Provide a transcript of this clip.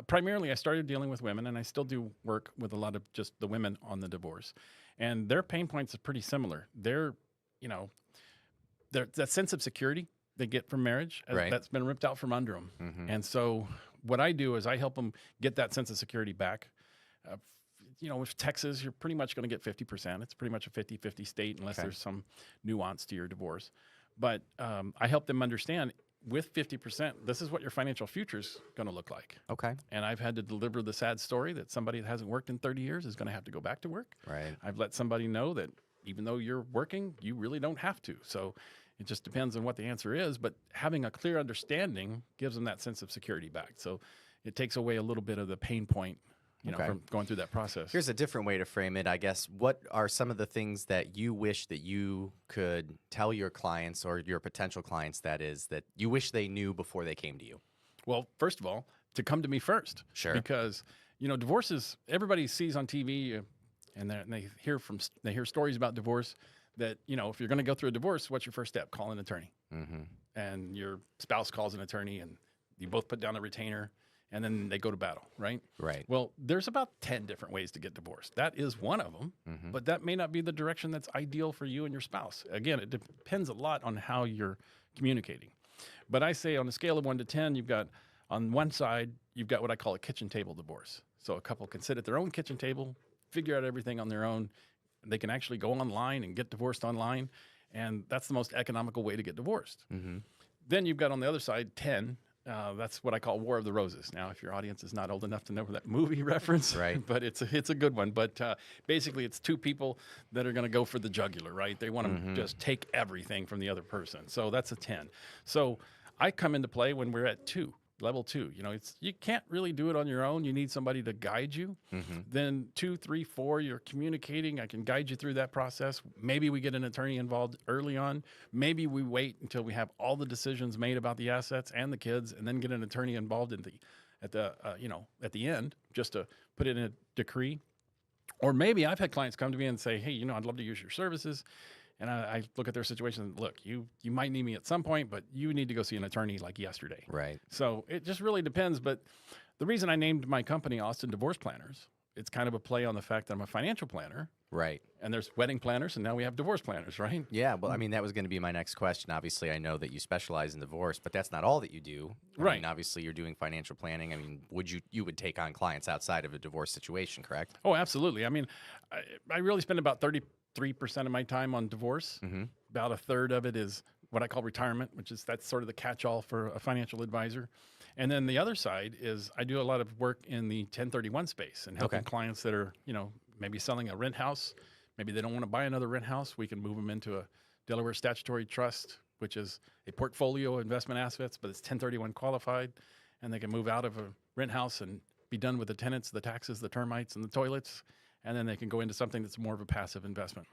Primarily, I started dealing with women, and I still do work with a lot of just the women on the divorce. And their pain points are pretty similar. You know, that sense of security they get from marriage Right. that's been ripped out from under them. Hmm. And so what I do is I help them get that sense of security back. Uh, with Texas, you're pretty much going to get 50%. It's pretty much a 50-50 state unless Okay. there's some nuance to your divorce. But I help them understand with 50%, this is what your financial future is going to look like. Okay. And I've had to deliver the sad story that somebody that hasn't worked in 30 years is going to have to go back to work. Right. I've let somebody know that even though you're working, you really don't have to. So it just depends on what the answer is. But having a clear understanding gives them that sense of security back. So it takes away a little bit of the pain point, Okay. from going through that process. Here's a different way to frame it, I guess. What are some of the things that you wish that you could tell your clients or your potential clients, that is, that you wish they knew before they came to you? Well, first of all, to come to me first. Sure. Because, divorces, everybody sees on TV and they hear stories about divorce that, if you're going to go through a divorce, what's your first step? Call an attorney. Mm-hmm. And your spouse calls an attorney and you both put down a retainer and then they go to battle, right? Right. Well, there's about 10 different ways to get divorced. That is one of them, Mm-hmm. but that may not be the direction that's ideal for you and your spouse. Again, it depends a lot on how you're communicating. But I say on a scale of 1 to 10, you've got on one side, you've got what I call a kitchen table divorce. So a couple can sit at their own kitchen table, figure out everything on their own. They can actually go online and get divorced online. And that's the most economical way to get divorced. Mm-hmm. Then you've got on the other side 10. That's what I call War of the Roses. Now, if your audience is not old enough to know that movie reference, Right. but it's a good one. But basically, it's two people that are going to go for the jugular, right? They want to Mm-hmm. just take everything from the other person. So that's a 10. So I come into play when we're at 2, level 2. You can't really do it on your own. You need somebody to guide you. Mm-hmm. Then 2, 3, 4, you're communicating. I can guide you through that process. Maybe we get an attorney involved early on. Maybe we wait until we have all the decisions made about the assets and the kids, and then get an attorney involved at the end, just to put it in a decree. Or maybe I've had clients come to me and say, hey, I'd love to use your services. And I look at their situation and look, you might need me at some point, but you need to go see an attorney like yesterday. Right. So it just really depends. But the reason I named my company Austin Divorce Planners, it's kind of a play on the fact that I'm a financial planner. Right. And there's wedding planners, and now we have divorce planners, right? Yeah. Well, I mean, that was going to be my next question. Obviously, I know that you specialize in divorce, but that's not all that you do. I Right. mean, obviously, you're doing financial planning. I mean, you would take on clients outside of a divorce situation, correct? Oh, absolutely. I mean, I really spend about 33% of my time on divorce. Mm-hmm. About a third of it is what I call retirement, that's sort of the catch-all for a financial advisor. And then the other side is I do a lot of work in the 1031 space and helping Okay. clients that are, maybe selling a rent house. Maybe they don't want to buy another rent house. We can move them into a Delaware statutory trust, which is a portfolio of investment assets, but it's 1031 qualified. And they can move out of a rent house and be done with the tenants, the taxes, the termites, and the toilets. And then they can go into something that's more of a passive investment.